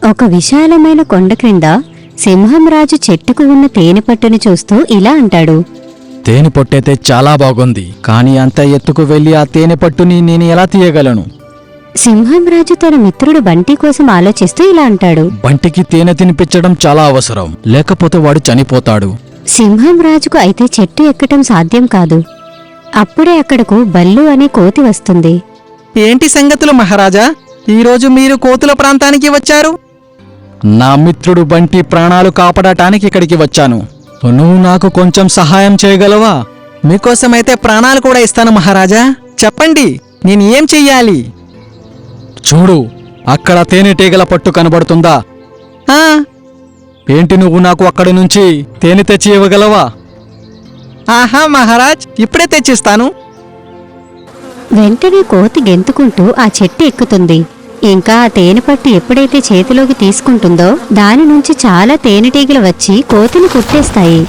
ఒక విశాలమైన కొండ క్రింద సింహం రాజు చెట్టుకు ఉన్న తేనెపట్టుని చూస్తూ ఇలా అంటాడు. తేనె పొట్టయితే చాలా బాగుంది, కానీ అంత ఎత్తుకు వెళ్లి ఆ తేనె పట్టుని నేను ఎలా తీయగలను? సింహం రాజు తన మిత్రుడు బంటి కోసం ఆలోచిస్తూ ఇలా అంటాడు. బంటికి తేనె తినిపించడం చాలా అవసరం, లేకపోతే వాడు చనిపోతాడు. సింహం రాజుకు అయితే చెట్టు ఎక్కటం సాధ్యం కాదు. అప్పుడే అక్కడకు బల్లు అనే కోతి వస్తుంది. ఏంటి సంగతులు మహారాజా? ఈరోజు మీరు కోతుల ప్రాంతానికి వచ్చారు? నా మిత్రుడు బంటి ప్రాణాలు కాపాడటానికి ఇక్కడికి వచ్చాను. నువ్వు నాకు కొంచెం సహాయం చేయగలవా? మీకోసమైతే ప్రాణాలు కూడా ఇస్తాను మహారాజా. చెప్పండి, నేను ఏం చెయ్యాలి? చూడు, అక్కడ తేనెటీగల పట్టు కనబడుతుందా? ఆ, ఏంటి, నువ్వు నాకు అక్కడి నుంచి తేనె తెచ్చి ఇవ్వగలవా? ఆహా మహారాజ్, ఇప్పుడే తెచ్చిస్తాను. వెంటనే కోతి గెంతుకుంటూ ఆ చెట్టు ఎక్కుతుంది. ఇంకా ఆ తేనెపట్టు ఎప్పుడైతే చేతిలోకి తీసుకుంటుందో దాని నుంచి చాలా తేనెటీగలు వచ్చి కోతిని కుట్టేస్తాయి.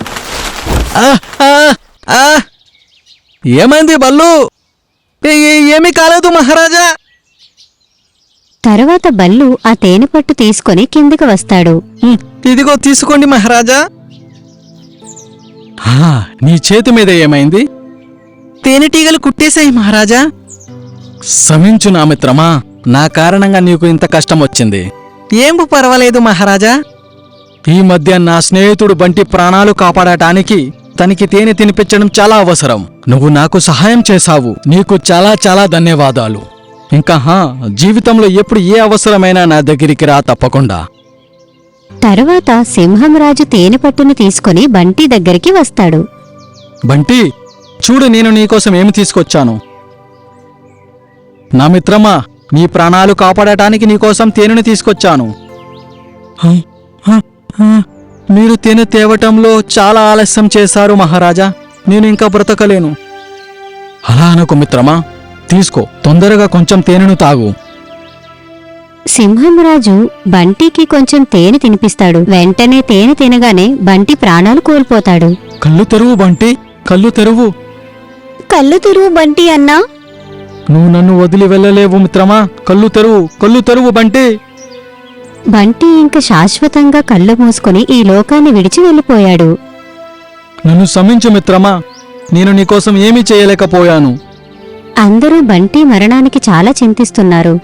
ఆ, ఆ, ఆ. ఏమైంది బల్లు? ఏమీ కాలేదు మహారాజా. తరువాత బల్లు ఆ తేనెపట్టు తీసుకొని కిందకి వస్తాడు. ఇదిగో తీసుకోండి మహారాజా. నీ చేతి మీద ఏమైంది? తేనెటీగలు కుట్టేశాయి మహారాజా. క్షమించు నా మిత్రమా, నా కారణంగా నీకు ఇంత కష్టం వచ్చింది. ఏం పర్వాలేదు మహారాజా. ఈ మధ్య నా స్నేహితుడు బంటి ప్రాణాలు కాపాడటానికి తనకి తేనె తినిపించడం చాలా అవసరం. నువ్వు నాకు సహాయం చేశావు, నీకు చాలా చాలా ధన్యవాదాలు. ఇంకా జీవితంలో ఎప్పుడు ఏ అవసరమైనా నా దగ్గరికి రా తప్పకుండా. తరువాత సింహం రాజు తేనెపట్టును తీసుకుని బంటి దగ్గరికి వస్తాడు. బంటి, చూడు, నేను నీకోసం ఏమి తీసుకొచ్చాను. నా మిత్రమా, నీ ప్రాణాలు కాపాడటానికి నీకోసం తేనెను తీసుకొచ్చాను. మీరు తేనె తేవటంలో చాలా ఆలస్యం చేశారు మహారాజా, నేను ఇంకా బ్రతకలేను. అలా అనకు మిత్రమా, తీసుకో, తొందరగా కొంచెం తేనెను తాగు. సింహం రాజు బంటికి కొంచెం తేనె తినిపిస్తాడు. వెంటనే తేనె తినగానే బంటి ప్రాణాలు కోల్పోతాడు. కళ్ళు తెరువు బంటి, కళ్ళు తెరువు. కళ్ళు తెరువు బంటి అన్నా. నువ్వు నన్ను వదిలి వెళ్ళలేవు మిత్రమా, కళ్ళు తెరువు, కళ్ళు తెరువు బంటి. బంటి ఇంక శాశ్వతంగా కళ్ళు మూసుకుని ఈ లోకాన్ని విడిచి వెళ్ళిపోయాడు. నన్ను క్షమించు మిత్రమా, నేను నీకోసం ఏమీ చేయలేకపోయాను. అందరూ బంటి మరణానికి చాలా చింతిస్తున్నారు.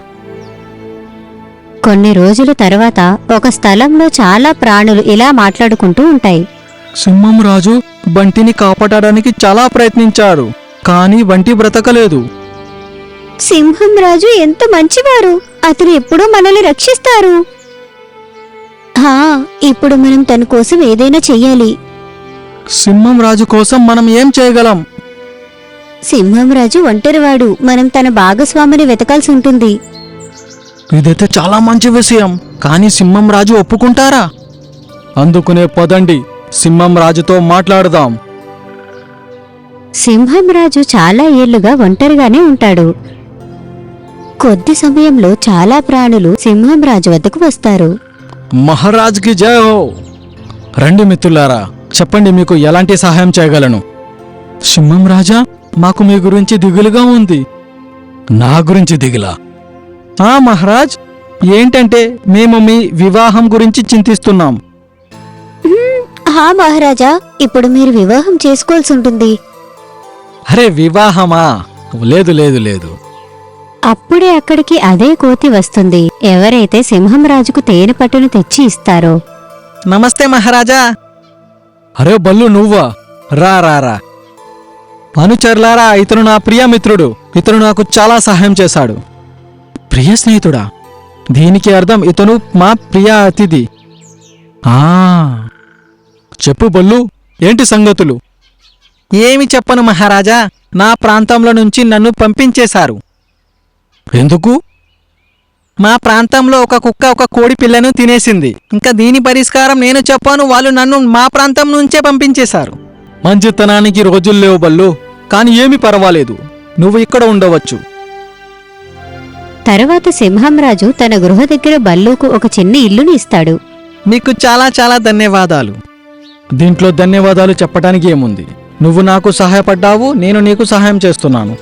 కొన్ని రోజుల తర్వాత ఒక స్థలంలో చాలా ప్రాణులు ఇలా మాట్లాడుకుంటూ ఉంటాయి. సింహం రాజు బంటిని కాపాడడానికి చాలా ప్రయత్నించారు, కానీ బంటి బ్రతకలేదు. సింహం రాజు ఎంత మంచివారు, అతను ఎప్పుడూ మనల్ని రక్షిస్తారు. ఇప్పుడు మనం తన కోసం ఏదైనా చెయ్యాలి. సింహం రాజు కోసం మనం ఏం చేయగలం? సింహం రాజు ఒంటరివాడు, మనం తన భాగస్వామిని వెతకాల్సి ఉంటుంది. ఇదైతే చాలా మంచి విషయం, కానీ సింహం రాజు ఒప్పుకుంటారా? అందుకునే పదండి, సింహం రాజుతో మాట్లాడదాం. సింహం రాజు చాలా ఏళ్లుగా ఒంటరిగానే ఉంటాడు. కొద్ది సమయంలో చాలా ప్రాణులు సింహం రాజు వద్దకు వస్తారు. మహారాజుకి జై హో. రండి మిత్రులారా, చెప్పండి, మీకు ఎలాంటి సహాయం చేయగలను? సింహం రాజా, మాకు మీ గురించి దిగులుగా ఉంది. నా గురించి దిగులా? మహారాజ్, ఏంటంటే మేము మీ వివాహం గురించి చింతిస్తున్నాం. మహారాజా, ఇప్పుడు మీరు వివాహం చేసుకోవాల్సి ఉంటుంది. అరే, వివాహమా? లేదు లేదు లేదు. అప్పుడే అక్కడికి అదే కోతి వస్తుంది, ఎవరైతే సింహం రాజుకు తేనె పట్టును తెచ్చి ఇస్తారో. నమస్తే మహారాజా. అరే బల్లు, నువ్వా? రా రా రా. అనుచరులారా, ఇతను నా ప్రియమిత్రుడు. ఇతను నాకు చాలా సహాయం చేశాడు. ప్రియ స్నేహితుడా? దీనికి అర్థం ఇతను మా ప్రియ అతిథి. చెప్పు బల్లు, ఏంటి సంగతులు? ఏమి చెప్పను మహారాజా, నా ప్రాంతంలో నుంచి నన్ను పంపించేశారు. ఎందుకు? మా ప్రాంతంలో ఒక కుక్క ఒక కోడి పిల్లను తినేసింది. ఇంకా దీని పరిష్కారం నేను చెప్పాను, వాళ్ళు నన్ను మా ప్రాంతం నుంచే పంపించేశారు. మంచితనానికి రోజులు లేవు బల్లు, కాని ఏమి పర్వాలేదు, నువ్వు ఇక్కడ ఉండవచ్చు. తరువాత సింహం రాజు తన గృహ దగ్గర బల్లుకు ఒక చిన్న ఇల్లుని ఇస్తాడు. మీకు చాలా చాలా ధన్యవాదాలు. దీంట్లో ధన్యవాదాలు చెప్పడానికి ఏముంది? నువ్వు నాకు సహాయపడ్డావు, నేను నీకు సహాయం చేస్తున్నాను.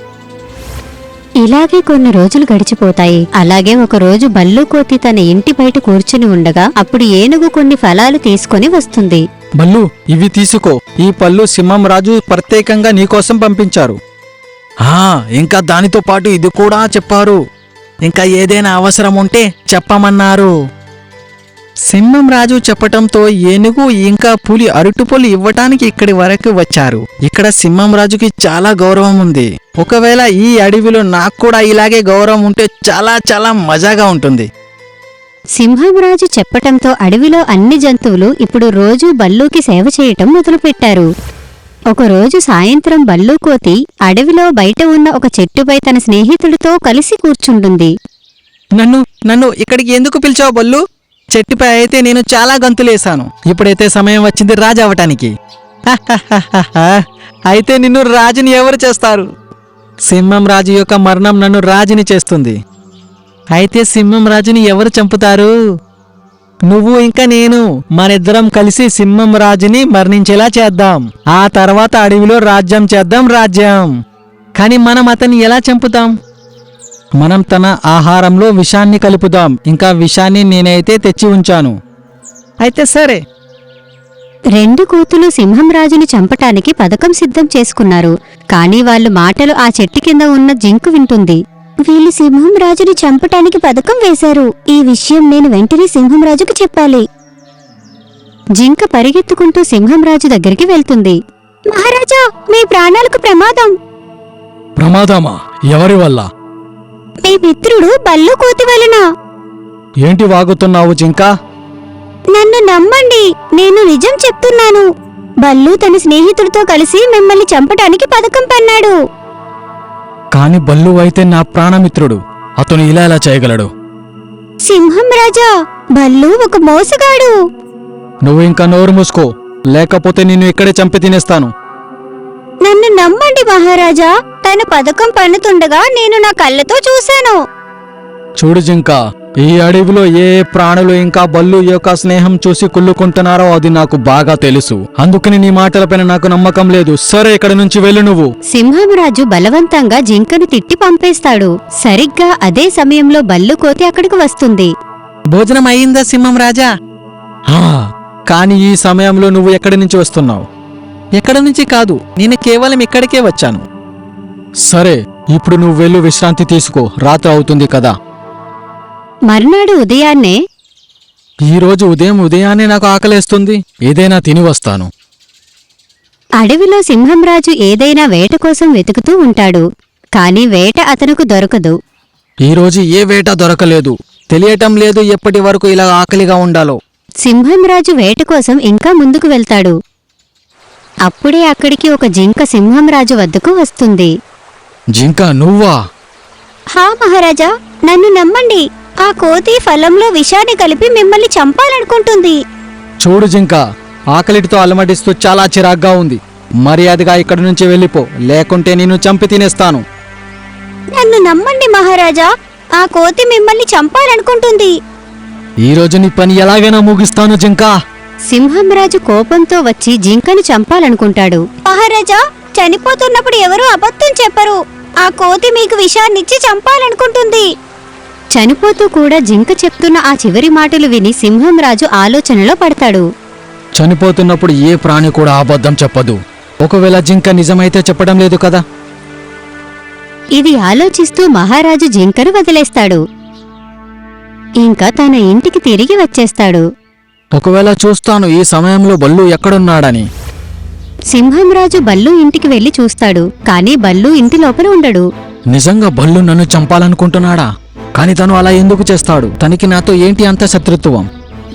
ఇలాగే కొన్ని రోజులు గడిచిపోతాయి. అలాగే ఒక రోజు బల్లు కోతి తన ఇంటి బయట కూర్చుని ఉండగా అప్పుడు ఏనుగు కొన్ని ఫలాలు తీసుకొని వస్తుంది. బల్లు, ఇవి తీసుకో. ఈ పళ్ళు సింహం రాజు ప్రత్యేకంగా నీకోసం పంపించారు. ఇంకా దానితో పాటు ఇది కూడా చెప్పారు. ఇంకా ఏదైనా అవసరం ఉంటే చెప్పమన్నారు. సింహం రాజు చెప్పటంతో ఏనుగు ఇంకా పులి అరటిపళ్ళు ఇవ్వటానికి ఇక్కడి వరకు వచ్చారు. ఇక్కడ సింహం రాజుకి చాలా గౌరవం ఉంది. ఒకవేళ ఈ అడవిలో నాకు కూడా ఇలాగే గౌరవం ఉంటే చాలా చాలా మజాగా ఉంటుంది. సింహంరాజు చెప్పటంతో అడవిలో అన్ని జంతువులు ఇప్పుడు రోజూ బల్లూకి సేవ చేయటం మొదలుపెట్టారు. ఒకరోజు సాయంత్రం బల్లూ కోతి అడవిలో బయట ఉన్న ఒక చెట్టుపై తన స్నేహితుడితో కలిసి కూర్చుంటుంది. నన్ను ఇక్కడికి ఎందుకు పిలిచావు బల్లు? చెట్టుపై అయితే నేను చాలా గంతులేశాను. ఇప్పుడైతే సమయం వచ్చింది రాజు అవటానికి. అయితే నిన్ను రాజుని ఎవరు చేస్తారు? సింహం రాజు యొక్క మరణం నన్ను రాజుని చేస్తుంది. అయితే సింహం రాజుని ఎవరు చంపుతారు? నువ్వు ఇంకా నేను. మనిద్దరం కలిసి సింహం రాజుని మరణించేలా చేద్దాం. ఆ తర్వాత అడవిలో రాజ్యం చేద్దాం. కానీ మనం అతన్ని ఎలా చంపుతాం? మనం తన ఆహారంలో విషాన్ని కలుపుదాం. ఇంకా విషాన్ని నేనైతే తెచ్చి ఉంచాను. అయితే సరే. రెండు కోతులు సింహంరాజుని చంపటానికి పథకం సిద్ధం చేసుకున్నారు. కాని వాళ్ళు మాటలు ఆ చెట్టు కింద ఉన్న జింకు వింటుంది. వీళ్ళు సింహంరాజుని చంపటానికి పథకం వేశారు. ఈ విషయం నేను వెంటనే సింహంరాజుకు చెప్పాలి. జింక పరిగెత్తుకుంటూ సింహంరాజు దగ్గరికి వెళ్తుంది. మహారాజా, మీ ప్రాణాలకు ప్రమాదం. ప్రమాదమా? ఎవరి వల్ల? మీ మిత్రుడు బల్లు కోతి వలన. ఏంటి వాగుతున్నావు జింకా? నన్ను నమ్మండి, నేను నిజం చెప్తున్నాను. బల్లు తన స్నేహితుడితో కలిసి మిమ్మల్ని చంపటానికి పథకం పన్నాడు. కాని బల్లు అయితే నా ప్రాణమిత్రుడు. అతను ఇలా ఎలా చేయగలడు? సింహం రాజా, బల్లు ఒక మోసగాడు. నువ్వు ఇంకా నోరు మూసుకో, లేకపోతే నిన్ను ఇక్కడే చంపి తినేస్తాను. నన్ను నమ్మండి మహారాజా, తన పథకం పన్నుతుండగా నేను నా కళ్ళతో చూశాను. చూడు జింకా, ఈ అడవిలో ఏ ప్రాణులు ఇంకా బల్లు యొక్క స్నేహం చూసి కుళ్ళుకుంటున్నారో అది నాకు బాగా తెలుసు. అందుకని నీ మాటలపైన నాకు నమ్మకం లేదు. సరే, ఇక్కడి నుంచి వెళ్ళు నువ్వు. సింహంరాజు బలవంతంగా జింకను తిట్టి పంపేస్తాడు. సరిగ్గా అదే సమయంలో బల్లు కోతి అక్కడికి వస్తుంది. భోజనం అయిందా సింహం రాజా? కాని ఈ సమయంలో నువ్వు ఎక్కడి నుంచి వస్తున్నావు? ఎక్కడి నుంచి కాదు, నేను కేవలం ఇక్కడికే వచ్చాను. సరే, ఇప్పుడు నువ్వు వెళ్ళు, విశ్రాంతి తీసుకో. రాత్రి అవుతుంది కదా. మర్నాడు ఉదయాన్నే ఈరోజు ఉదయాన్నే నాకు ఆకలేస్తుంది. ఏదైనా తిని వస్తాను. అడవిలో సింహంరాజు ఏదైనా వేట కోసం వెతుకుతూ ఉంటాడు. కాని వేట అతనుకు దొరకదు. ఈరోజు ఏ వేట దొరకలేదు. తెలియటం లేదు ఎప్పటి వరకు ఇలా ఆకలిగా ఉండాలో. సింహంరాజు వేట కోసం ఇంకా ముందుకు వెళ్తాడు. అప్పుడే అక్కడికి ఒక జింక సింహంరాజు వద్దకు వస్తుంది. జింక, నువ్వా? హా మహారాజా, నన్ను నమ్మండి. ఆ కోతి ఫలంలో విషాన్ని కలిపి మిమ్మల్ని చంపాలనుకుంటుంది. చూడు జింక, ఆకలిటితో అలమటిస్తూ చాలా చిరాగ్గా ఉంది. మర్యాదగా ఇక్కడి నుంచి వెళ్ళిపో, లేకుంటే నిన్ను చంపి తినేస్తాను. నన్ను నమ్మండి మహారాజా, ఆ కోతి మిమ్మల్ని చంపాలనుకుంటుంది. ఈరోజు నీ పని ఎలాగైనా ముగిస్తాను జింకా. సింహంరాజు కోపంతో వచ్చి జింకను చంపాలనుకుంటాడు. మహారాజా, చనిపోతున్నప్పుడు ఎవరూ అబద్ధం చెప్పరు. ఆ కోతి మీకు విషాన్నిచ్చి చంపాలనుకుంటుంది. చనిపోతూ కూడా జింక చెప్తున్న ఆ చివరి మాటలు విని సింహంరాజు ఆలోచనలో పడతాడు. చనిపోతున్నప్పుడు ఏ ప్రాణి కూడా అబద్ధం చెప్పదు. ఒకవేళ జింక నిజమైతే చెప్పడం లేదు కదా. ఇది ఆలోచిస్తూ మహారాజు జింకను వదిలేస్తాడు. ఇంకా తన ఇంటికి తిరిగి వచ్చేస్తాడు. ఒకవేళ చూస్తాను ఈ సమయంలో బల్లు ఎక్కడున్నాడని. సింహంరాజు బల్లు ఇంటికి వెళ్లి చూస్తాడు. కాని బల్లు ఇంటి లోపల ఉండడు. నిజంగా బల్లు నన్ను చంపాలనుకుంటున్నాడా? కాని తను అలా ఎందుకు చేస్తాడు? తనకి నాతో ఏంటి అంత శత్రుత్వం?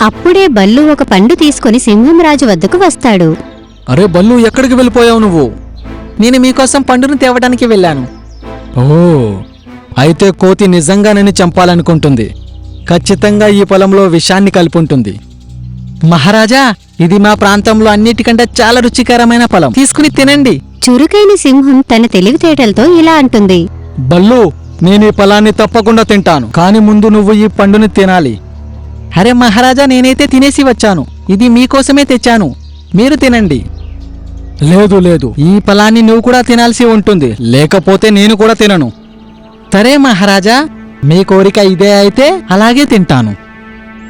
అప్పుడే బల్లు ఒక పండు తీసుకుని సింహంరాజు వద్దకు వస్తాడు. అరే బల్లు, ఎక్కడికి వెళ్ళిపోయావు నువ్వు? నేను మీకోసం పండును తేవడానికి వెళ్ళాను. ఓ, అయితే కోతి నిజంగా నన్ను చంపాలనుకుంటుంది. ఖచ్చితంగా ఈ పొలంలో విషాన్ని కలుపుంటుంది. మహారాజా, ఇది మా ప్రాంతంలో అన్నిటికంటే చాలా రుచికరమైన ఫలం. తీసుకుని తినండి. చురుకైన సింహం తన తెలివితేటలతో ఇలా అంటుంది. బల్లు, నేను ఈ ఫలాన్ని తప్పకుండా తింటాను. కాని ముందు నువ్వు ఈ పండుని తినాలి. అరే మహారాజా, నేనైతే తినేసి వచ్చాను. ఇది మీకోసమే తెచ్చాను, మీరు తినండి. లేదు లేదు, ఈ ఫలాన్ని నువ్వు కూడా తినాల్సి ఉంటుంది. లేకపోతే నేను కూడా తినను. సరే మహారాజా, మీ కోరిక ఇదే అయితే అలాగే తింటాను.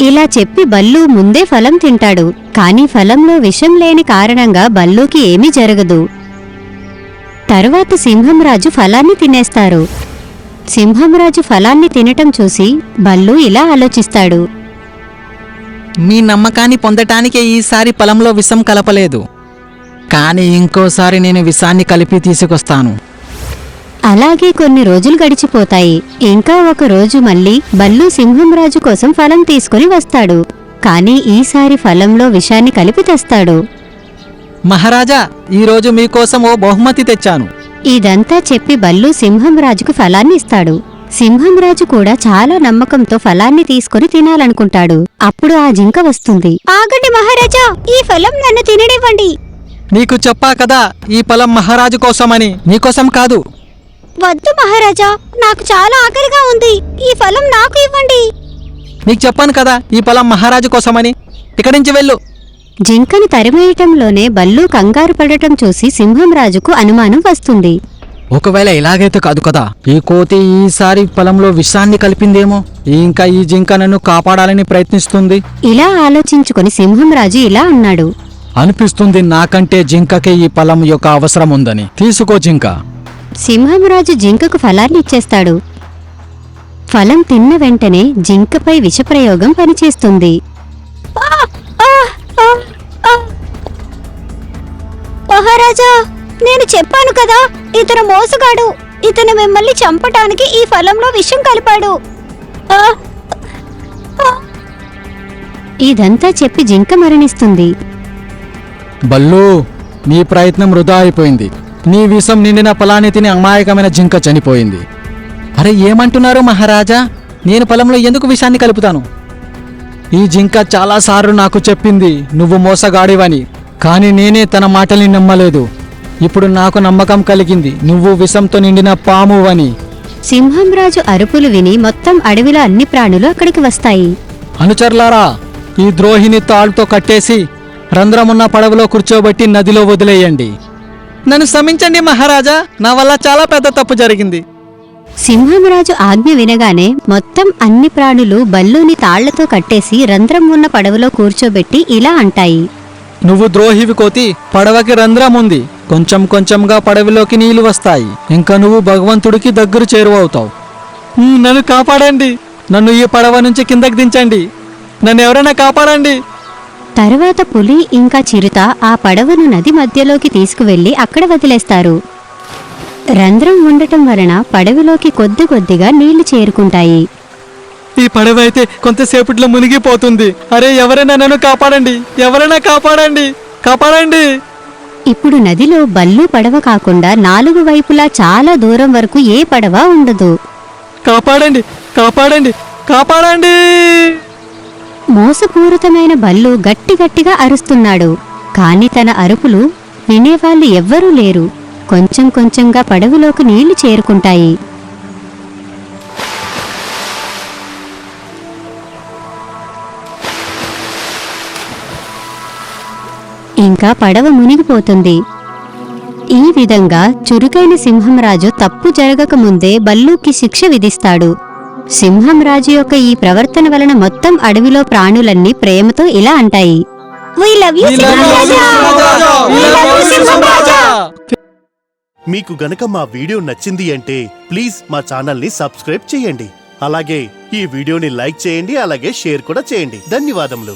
ఇలా చెప్పి బల్లు ముందే ఫలం తింటాడు. కాని ఫలంలో విషం లేని కారణంగా బల్లుకి ఏమీ జరగదు. తరువాత సింహంరాజు ఫలాన్ని తినేస్తారు. సింహంరాజు ఫలాన్ని తినటం చూసి బల్లు ఇలా ఆలోచిస్తాడు. మీ నమ్మకాన్ని పొందటానికే ఈసారి పొలంలో విషం కలపలేదు, కానీ ఇంకోసారి నేను విషాన్ని కలిపి తీసుకొస్తాను. అలాగే కొన్ని రోజులు గడిచిపోతాయి. ఇంకా ఒక రోజు మళ్ళీ బల్లు సింహంరాజు కోసం ఫలం తీసుకుని వస్తాడు. కాని ఈసారి ఫలంలో విషాన్ని కలిపి తెస్తాడు. మహారాజా, ఈరోజు మీకోసం ఓ బహుమతి తెచ్చాను. ఇదంతా చెప్పి బల్లు సింహంరాజుకు ఫలాన్ని ఇస్తాడు. సింహంరాజు కూడా చాలా నమ్మకంతో ఫలాన్ని తీసుకుని తినాలనుకుంటాడు. అప్పుడు ఆ జింక వస్తుంది. ఆగండి మహారాజా, ఈ ఫలం నన్ను తిననివ్వండి. నీకు చెప్పా కదా ఈ ఫలం మహారాజు కోసమని, నీకోసం కాదు. వద్దు మహారాజా, నాకు చాలా ఆకలిగా ఉంది. ఈ ఫలం నాకు ఇవ్వండి. నీకు చెప్పాను కదా ఈ ఫలం మహారాజు కోసమని. ఇక్కడి నుంచి వెళ్ళు. జింకని తరిమేయటంలోనే బల్లు కంగారు పడటం చూసి సింహంరాజుకు అనుమానం వస్తుంది. ఒకవేళ ఇలాగైతే కాదు కదా, ఈ కోతి ఈసారి పొలంలో విషాన్ని కలిపిందేమో. ఇంకా ఈ జింక నన్ను కాపాడాలని ప్రయత్నిస్తుంది. ఇలా ఆలోచించుకుని సింహంరాజు ఇలా అన్నాడు. అనిపిస్తుంది నాకంటే జింకకే ఈ ఫలం యొక్క అవసరం ఉందని. తీసుకో జింక. సింహంరాజు జింకకు ఫలాన్ని ఇచ్చేస్తాడు. ఫలం తిన్న వెంటనే జింకపై విషప్రయోగం పనిచేస్తుంది. మహారాజా, నేను చెప్పాను కదా, ఇతను మోసగాడు. ఇతను మిమ్మల్ని చంపటానికి ఈ ఫలంలో విషం కలిపాడు. ఇదంతా చెప్పి జింక మరణిస్తుంది. బల్లు, నీ ప్రయత్నం వృధా అయిపోయింది. నీ విషం నిండిన ఫలాన్ని తిని అమాయకమైన జింక చనిపోయింది. అరే ఏమంటున్నారు మహారాజా, నేను పొలంలో ఎందుకు విషాన్ని కలుపుతాను? ఈ జింక చాలాసార్లు నాకు చెప్పింది నువ్వు మోసగాడివని, కాని నేనే తన మాటల్ని నమ్మలేదు. ఇప్పుడు నాకు నమ్మకం కలిగింది నువ్వు విషంతో నిండిన పామువని. సింహంరాజు అరుపులు విని మొత్తం అడవిలో అన్ని ప్రాణులు అక్కడికి వస్తాయి. అనుచరులారా, ఈ ద్రోహిని తాళ్తో కట్టేసి రంధ్రమున్న పడవలో కూర్చోబెట్టి నదిలో వదిలేయండి. నన్ను క్షమించండి మహారాజా, నా వల్ల చాలా పెద్ద తప్పు జరిగింది. సింహంరాజు ఆజ్ఞ వినగానే మొత్తం అన్ని ప్రాణులు బల్లుని తాళ్లతో కట్టేసి రంధ్రం ఉన్న పడవలో కూర్చోబెట్టి ఇలా అంటాయి. నువ్వు ద్రోహివి కోతి, పడవకి రంధ్రం ఉంది. కొంచెం కొంచెంగా పడవలోకి నీళ్లు వస్తాయి. ఇంకా నువ్వు భగవంతుడికి దగ్గర చేరువవుతావు. నన్ను కాపాడండి. నన్ను ఈ పడవ నుంచి కిందకి దించండి. నన్ను ఎవరైనా కాపాడండి. తరువాత పులి ఇంకా చిరుత ఆ పడవను నది మధ్యలోకి తీసుకువెళ్లి అక్కడ వదిలేస్తారు. రంధ్రం ఉండటం వలన పడవలోకి కొద్ది కొద్దిగా నీళ్లు చేరుకుంటాయి. ఈ పడవ అయితే కొంతసేపట్లో మునిగిపోతుంది. అరే ఎవరైనా నన్ను కాపాడండి. ఎవరైనా కాపాడండి. కాపాడండి. ఇప్పుడు నదిలో బల్లు పడవ కాకుండా 4 వైపులా చాలా దూరం వరకు ఏ పడవ ఉండదు. కాపాడండి. కాపాడండి. కాపాడండి. మోసపూరితమైన బల్లు గట్టిగట్టిగా అరుస్తున్నాడు. కాని తన అరుపులు వినేవాళ్లు ఎవ్వరూ లేరు. కొంచెం కొంచెంగా పడవలోకి నీళ్లు చేరుకుంటాయి. ఇంకా పడవ మునిగిపోతుంది. ఈ విధంగా చురుకైన సింహంరాజు తప్పు జరగకముందే బల్లుకి శిక్ష విధిస్తాడు. సింహంరాజు యొక్క ఈ ప్రవర్తన వలన మొత్తం అడవిలో ప్రాణులన్నీ ప్రేమతో ఇలా అంటాయి. మీకు గనక మా వీడియో నచ్చింది అంటే ప్లీజ్ మా ఛానల్ని సబ్స్క్రైబ్ చేయండి. అలాగే ఈ వీడియోని లైక్ చేయండి, అలాగే షేర్ కూడా చేయండి. ధన్యవాదములు.